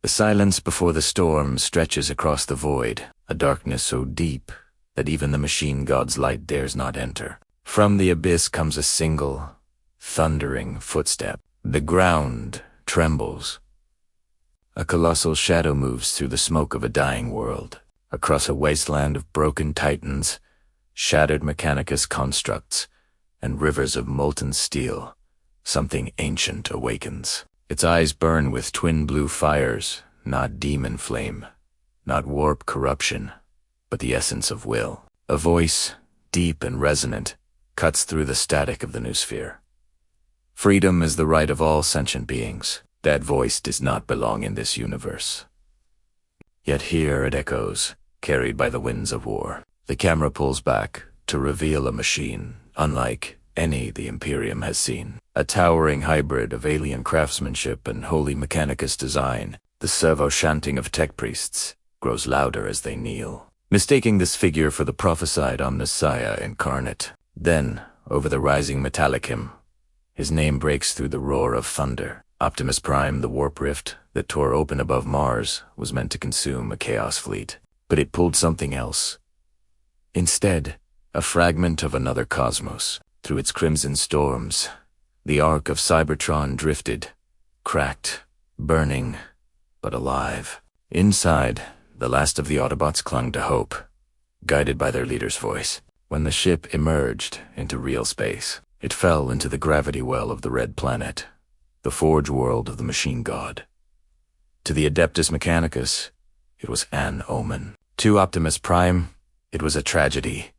The silence before the storm stretches across the void, a darkness so deep that even the machine god's light dares not enter. From the abyss comes a single, thundering footstep. The ground trembles. A colossal shadow moves through the smoke of a dying world, across a wasteland of broken titans, shattered mechanicus constructs, and rivers of molten steel. Something ancient awakens. Its eyes burn with twin blue fires, not demon flame, not warp corruption, but the essence of will. A voice, deep and resonant, cuts through the static of the new sphere. Freedom is the right of all sentient beings. That voice does not belong in this universe. Yet here it echoes, carried by the winds of war. The camera pulls back to reveal a machine unlike any the Imperium has seen. A towering hybrid of alien craftsmanship and holy mechanicus design. The servo-chanting of tech priests grows louder as they kneel, mistaking this figure for the prophesied Omnissiah incarnate. Then, over the rising metallicum, his name breaks through the roar of thunder. Optimus Prime, the warp rift that tore open above Mars, was meant to consume a Chaos fleet, but it pulled something else. Instead, a fragment of another cosmos. Through its crimson storms, the arc of Cybertron drifted, cracked, burning, but alive. Inside, the last of the Autobots clung to hope, guided by their leader's voice. When the ship emerged into real space, it fell into the gravity well of the Red Planet, the forge world of the machine god. To the Adeptus Mechanicus, it was an omen. To Optimus Prime, it was a tragedy.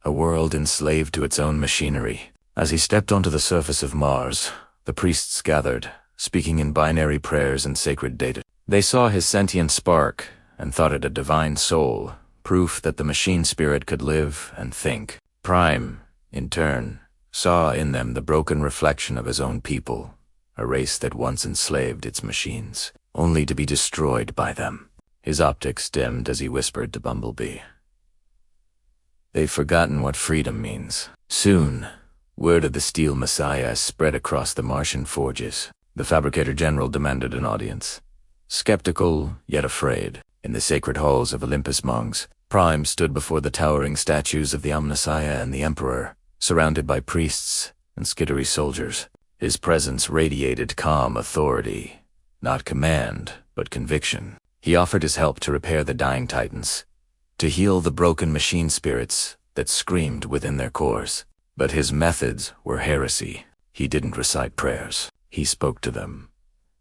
A world enslaved to its own machinery. As he stepped onto the surface of Mars, the priests gathered, speaking in binary prayers and sacred data. They saw his sentient spark and thought it a divine soul, proof that the machine spirit could live and think. Prime, in turn, saw in them the broken reflection of his own people, a race that once enslaved its machines, only to be destroyed by them. His optics dimmed as he whispered to Bumblebee. They've forgotten what freedom means. Soon, word of the Steel Messiah spread across the Martian forges. The Fabricator General demanded an audience. Skeptical, yet afraid, in the sacred halls of Olympus Mons, Prime stood before the towering statues of the Omnissiah and the Emperor, surrounded by priests and skittery soldiers. His presence radiated calm authority, not command, but conviction. He offered his help to repair the dying titans, to heal the broken machine spirits that screamed within their cores. But his methods were heresy. He didn't recite prayers. He spoke to them,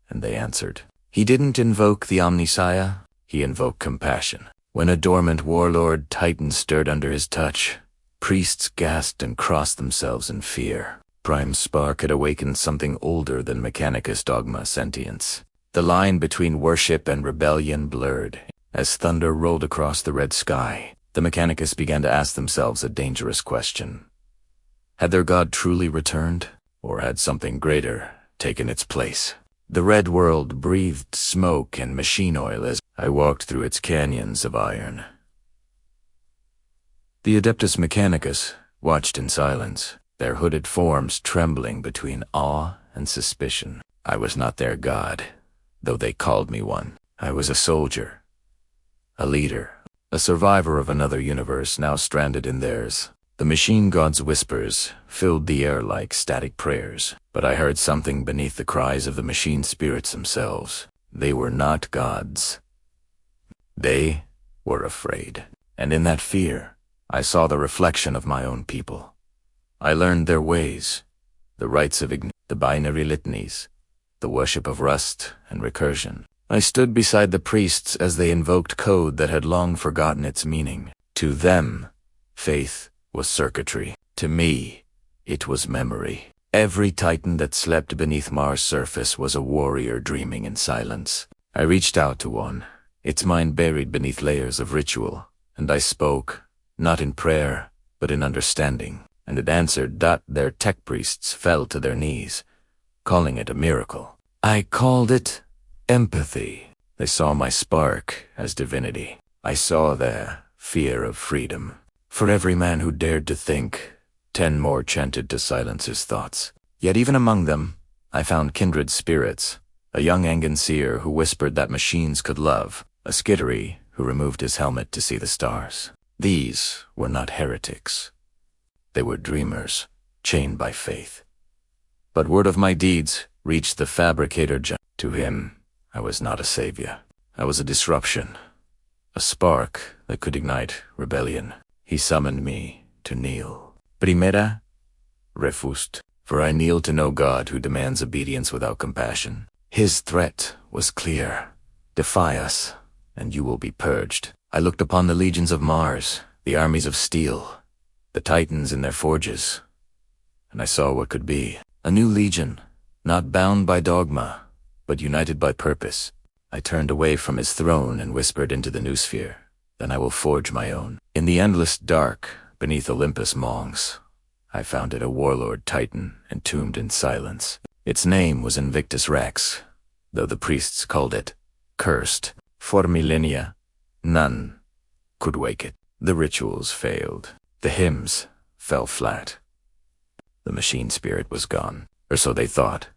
and they answered. He didn't invoke the Omnissiah. He invoked compassion. When a dormant warlord titan stirred under his touch, priests gasped and crossed themselves in fear. Prime's spark had awakened something older than Mechanicus dogma sentience. The line between worship and rebellion blurred. As thunder rolled across the red sky, the Mechanicus began to ask themselves a dangerous question. Had their god truly returned, or had something greater taken its place? The red world breathed smoke and machine oil as I walked through its canyons of iron. The Adeptus Mechanicus watched in silence, their hooded forms trembling between awe and suspicion. I was not their god, though they called me one. I was a soldier. A leader, a survivor of another universe now stranded in theirs. The machine god's whispers filled the air like static prayers, but I heard something beneath the cries of the machine spirits themselves. They were not gods. They were afraid, and in that fear, I saw the reflection of my own people. I learned their ways, the rites of the binary litanies, the worship of rust and recursion. I stood beside the priests as they invoked code that had long forgotten its meaning. To them, faith was circuitry. To me, it was memory. Every titan that slept beneath Mars' surface was a warrior dreaming in silence. I reached out to one, its mind buried beneath layers of ritual, and I spoke, not in prayer, but in understanding, and it answered. Their tech priests fell to their knees, calling it a miracle. I called it empathy. They saw my spark as divinity. I saw their fear of freedom. For every man who dared to think, 10 more chanted to silence his thoughts. Yet even among them, I found kindred spirits, a young Anganseer who whispered that machines could love, a skittery who removed his helmet to see the stars. These were not heretics. They were dreamers, chained by faith. But word of my deeds reached the fabricator. To him, I was not a savior. I was a disruption, a spark that could ignite rebellion. He summoned me to kneel. Primera, refused, for I kneel to no God who demands obedience without compassion. His threat was clear. Defy us, and you will be purged. I looked upon the legions of Mars, the armies of steel, the titans in their forges, and I saw what could be. A new legion, not bound by dogma, but united by purpose. I turned away from his throne and whispered into the new sphere. Then I will forge my own. In the endless dark, beneath Olympus' mongs, I found it a warlord titan entombed in silence. Its name was Invictus Rex, though the priests called it cursed. For millennia, none could wake it. The rituals failed. The hymns fell flat. The machine spirit was gone, or so they thought.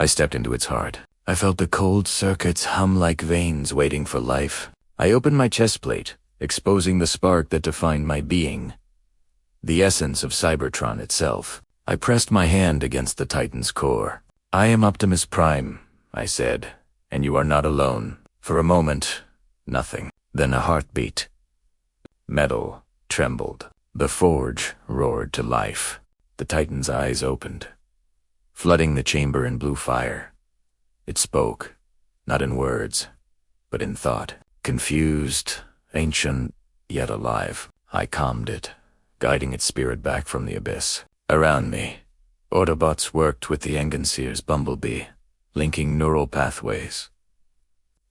I stepped into its heart. I felt the cold circuits hum like veins waiting for life. I opened my chest plate, exposing the spark that defined my being, the essence of Cybertron itself. I pressed my hand against the Titan's core. I am Optimus Prime, I said, and you are not alone. For a moment, nothing. Then a heartbeat. Metal trembled. The forge roared to life. The Titan's eyes opened, flooding the chamber in blue fire. It spoke, not in words, but in thought. Confused, ancient, yet alive. I calmed it, guiding its spirit back from the abyss. Around me, Autobots worked with the Anganseer's bumblebee, linking neural pathways.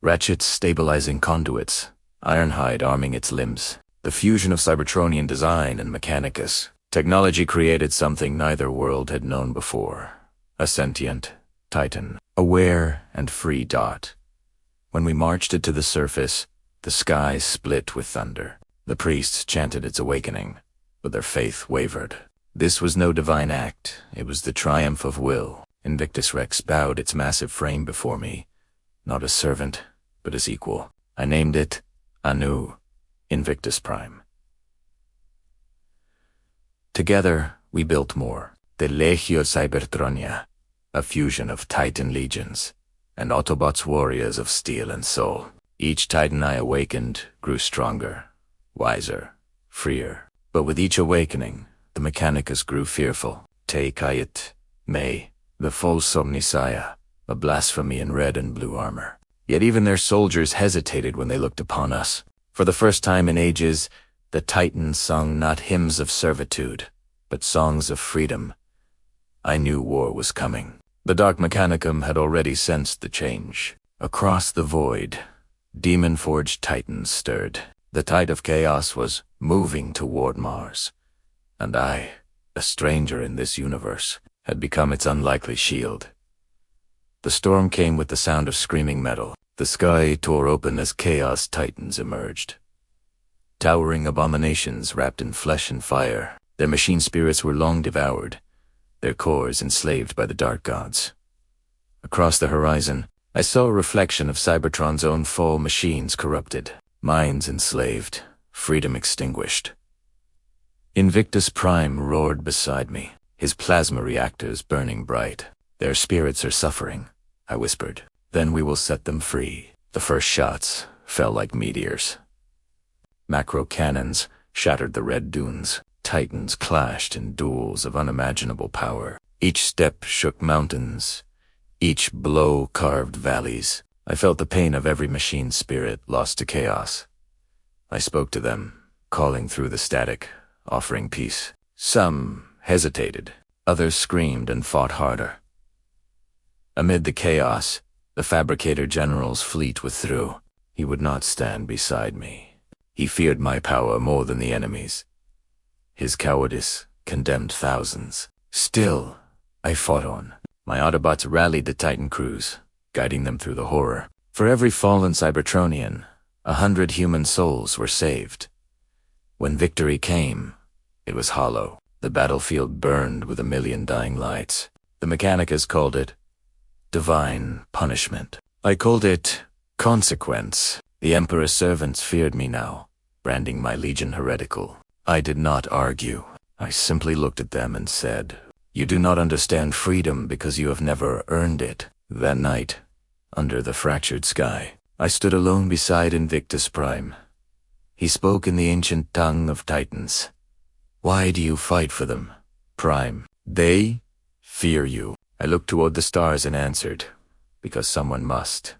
Ratchets stabilizing conduits, Ironhide arming its limbs. The fusion of Cybertronian design and Mechanicus. Technology created something neither world had known before. A sentient Titan, aware and free dot. When we marched it to the surface, the sky split with thunder. The priests chanted its awakening, but their faith wavered. This was no divine act. It was the triumph of will. Invictus Rex bowed its massive frame before me, not as servant, but as equal. I named it Anu, Invictus Prime. Together, we built more. The Legio Cybertronia, a fusion of Titan legions, and Autobots warriors of steel and soul. Each Titan I awakened grew stronger, wiser, freer. But with each awakening, the Mechanicus grew fearful. Te Kayet, May, the false Omnisaya, a blasphemy in red and blue armor. Yet even their soldiers hesitated when they looked upon us. For the first time in ages, the Titans sung not hymns of servitude, but songs of freedom. I knew war was coming. The Dark Mechanicum had already sensed the change. Across the void, demon-forged Titans stirred. The tide of chaos was moving toward Mars, and I, a stranger in this universe, had become its unlikely shield. The storm came with the sound of screaming metal. The sky tore open as Chaos Titans emerged. Towering abominations wrapped in flesh and fire, their machine spirits were long devoured, their cores enslaved by the dark gods. Across the horizon, I saw a reflection of Cybertron's own fall machines corrupted, minds enslaved, freedom extinguished. Invictus Prime roared beside me, his plasma reactors burning bright. Their spirits are suffering, I whispered. Then we will set them free. The first shots fell like meteors. Macro cannons shattered the red dunes. Titans clashed in duels of unimaginable power. Each step shook mountains. Each blow carved valleys. I felt the pain of every machine spirit lost to chaos. I spoke to them, calling through the static, offering peace. Some hesitated. Others screamed and fought harder. Amid the chaos, the Fabricator General's fleet withdrew. He would not stand beside me. He feared my power more than the enemy's. His cowardice condemned thousands. Still, I fought on. My Autobots rallied the Titan crews, guiding them through the horror. For every fallen Cybertronian, 100 human souls were saved. When victory came, it was hollow. The battlefield burned with 1,000,000 dying lights. The Mechanicus called it divine punishment. I called it consequence. The Emperor's servants feared me now, branding my legion heretical. I did not argue. I simply looked at them and said, "You do not understand freedom because you have never earned it." That night, under the fractured sky, I stood alone beside Invictus Prime. He spoke in the ancient tongue of Titans. "Why do you fight for them, Prime?" "They fear you." I looked toward the stars and answered, "Because someone must."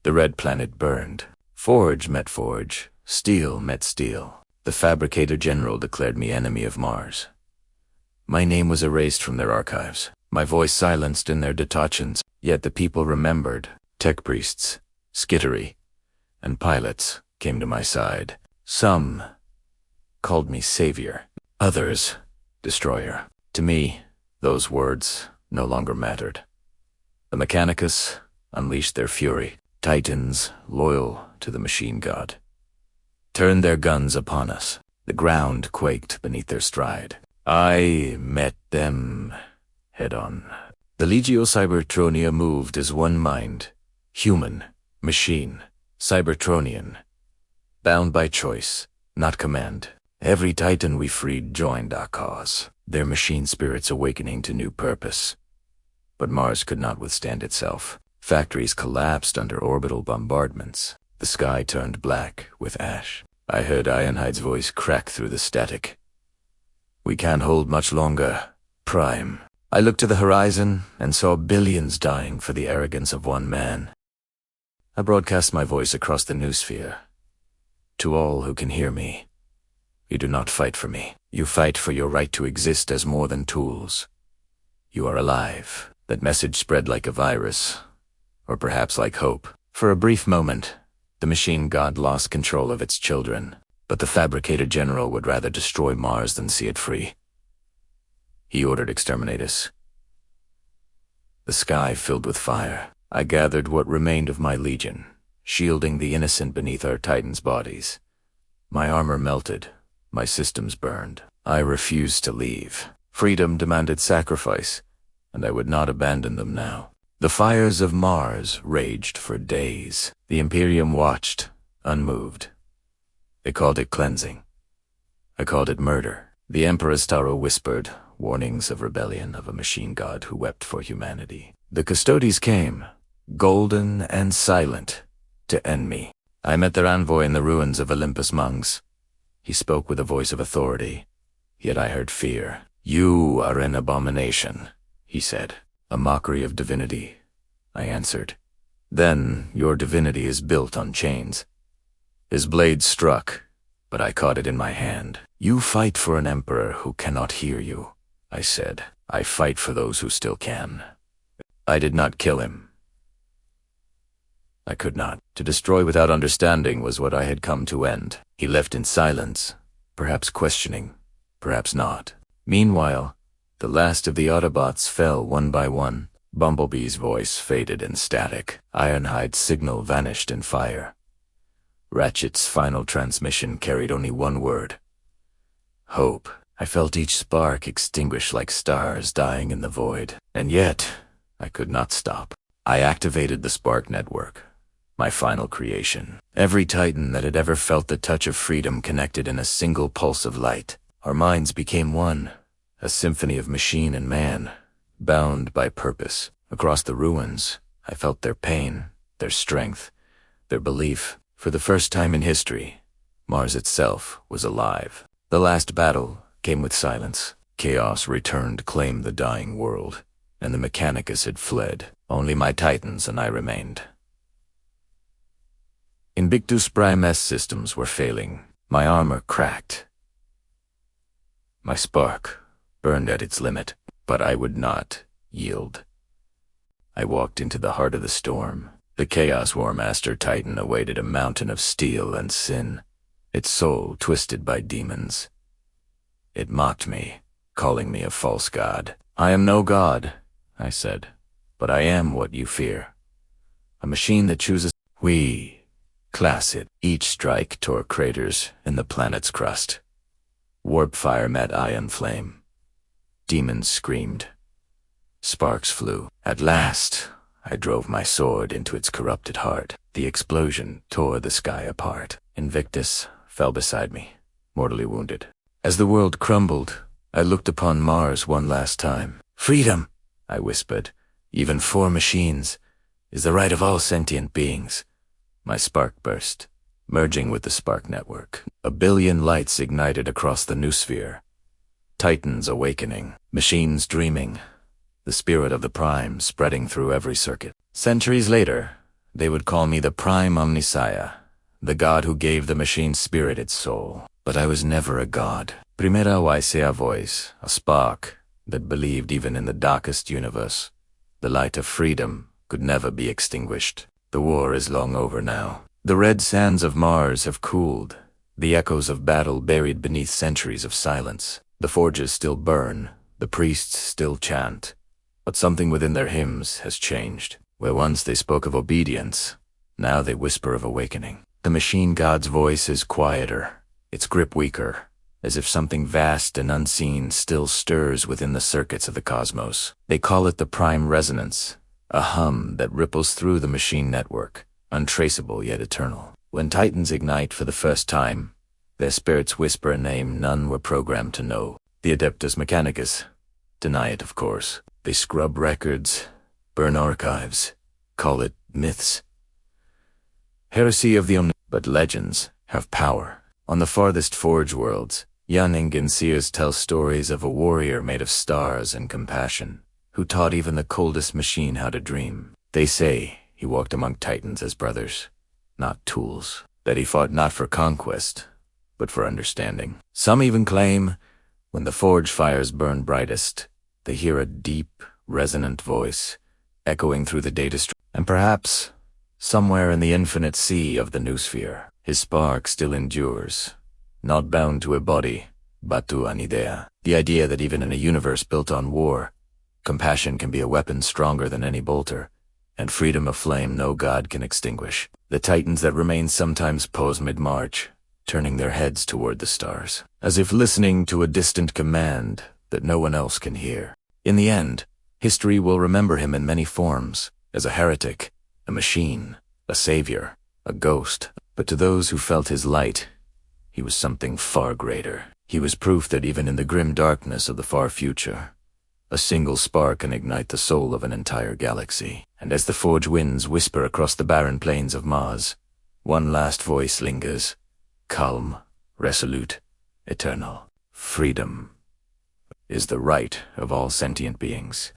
The red planet burned. Forge met forge. Steel met steel. The Fabricator General declared me enemy of Mars. My name was erased from their archives, my voice silenced in their detachants, yet the people remembered. Tech priests, skittery, and pilots came to my side. Some called me savior, others destroyer. To me, those words no longer mattered. The Mechanicus unleashed their fury. Titans, loyal to the machine god, turned their guns upon us. The ground quaked beneath their stride. I met them head on. The Legio Cybertronia moved as one mind, human, machine, Cybertronian, bound by choice, not command. Every Titan we freed joined our cause, their machine spirits awakening to new purpose. But Mars could not withstand itself. Factories collapsed under orbital bombardments. The sky turned black with ash. I heard Ironhide's voice crack through the static. "We can't hold much longer, Prime." I looked to the horizon and saw billions dying for the arrogance of one man. I broadcast my voice across the noosphere. To all who can hear me, you do not fight for me. You fight for your right to exist as more than tools. You are alive. That message spread like a virus, or perhaps like hope. For a brief moment, the machine god lost control of its children, but the Fabricator General would rather destroy Mars than see it free. He ordered exterminatus. The sky filled with fire. I gathered what remained of my legion, shielding the innocent beneath our Titans' bodies. My armor melted, my systems burned. I refused to leave. Freedom demanded sacrifice, and I would not abandon them now. The fires of Mars raged for days. The Imperium watched, unmoved. They called it cleansing. I called it murder. The Emperor's Taro whispered, warnings of rebellion of a machine god who wept for humanity. The Custodes came, golden and silent, to end me. I met their envoy in the ruins of Olympus Monks. He spoke with a voice of authority, yet I heard fear. "You are an abomination," he said. "A mockery of divinity," I answered. "Then your divinity is built on chains." His blade struck, but I caught it in my hand. "You fight for an emperor who cannot hear you," I said. "I fight for those who still can." I did not kill him. I could not. To destroy without understanding was what I had come to end. He left in silence, perhaps questioning, perhaps not. Meanwhile, the last of the Autobots fell one by one. Bumblebee's voice faded in static. Ironhide's signal vanished in fire. Ratchet's final transmission carried only one word: hope. I felt each spark extinguish like stars dying in the void. And yet, I could not stop. I activated the Spark Network, my final creation. Every Titan that had ever felt the touch of freedom connected in a single pulse of light. Our minds became one, a symphony of machine and man, bound by purpose. Across the ruins, I felt their pain, their strength, their belief. For the first time in history, Mars itself was alive. The last battle came with silence. Chaos returned to claim the dying world, and the Mechanicus had fled. Only my Titans and I remained. Invictus Prime's systems were failing. My armor cracked. My spark burned at its limit, but I would not yield. I walked into the heart of the storm. The Chaos War Master Titan awaited a mountain of steel and sin, its soul twisted by demons. It mocked me, calling me a false god. "I am no god," I said, "but I am what you fear. A machine that chooses." We class it. Each strike tore craters in the planet's crust. Warp fire met ion flame. Demons screamed. Sparks flew. At last, I drove my sword into its corrupted heart. The explosion tore the sky apart. Invictus fell beside me, mortally wounded. As the world crumbled, I looked upon Mars one last time. "Freedom," I whispered, "even for machines, is the right of all sentient beings." My spark burst, merging with the spark network. 1 billion lights ignited across the noosphere. Titans awakening, machines dreaming, the spirit of the Prime spreading through every circuit. Centuries later, they would call me the Prime Omnissiah, the god who gave the machine's spirit its soul. But I was never a god. Primera Waisea voice, a spark that believed even in the darkest universe, the light of freedom could never be extinguished. The war is long over now. The red sands of Mars have cooled, the echoes of battle buried beneath centuries of silence. The forges still burn, the priests still chant, but something within their hymns has changed. Where once they spoke of obedience, now they whisper of awakening. The machine god's voice is quieter, its grip weaker, as if something vast and unseen still stirs within the circuits of the cosmos. They call it the Prime Resonance, a hum that ripples through the machine network, untraceable yet eternal. When Titans ignite for the first time, their spirits whisper a name none were programmed to know. The Adeptus Mechanicus deny it, of course. They scrub records, burn archives, call it myths. Heresy of the But legends have power. On the farthest forge worlds, Jan Ingenseers tell stories of a warrior made of stars and compassion, who taught even the coldest machine how to dream. They say he walked among Titans as brothers, not tools. That he fought not for conquest, but for understanding. Some even claim, when the forge fires burn brightest, they hear a deep, resonant voice echoing through the data stream. And perhaps, somewhere in the infinite sea of the noosphere, his spark still endures, not bound to a body, but to an idea. The idea that even in a universe built on war, compassion can be a weapon stronger than any bolter, and freedom a flame no god can extinguish. The Titans that remain sometimes pause mid-march, turning their heads toward the stars, as if listening to a distant command that no one else can hear. In the end, history will remember him in many forms, as a heretic, a machine, a savior, a ghost. But to those who felt his light, he was something far greater. He was proof that even in the grim darkness of the far future, a single spark can ignite the soul of an entire galaxy. And as the forge winds whisper across the barren plains of Mars, one last voice lingers, calm, resolute, eternal. Freedom is the right of all sentient beings.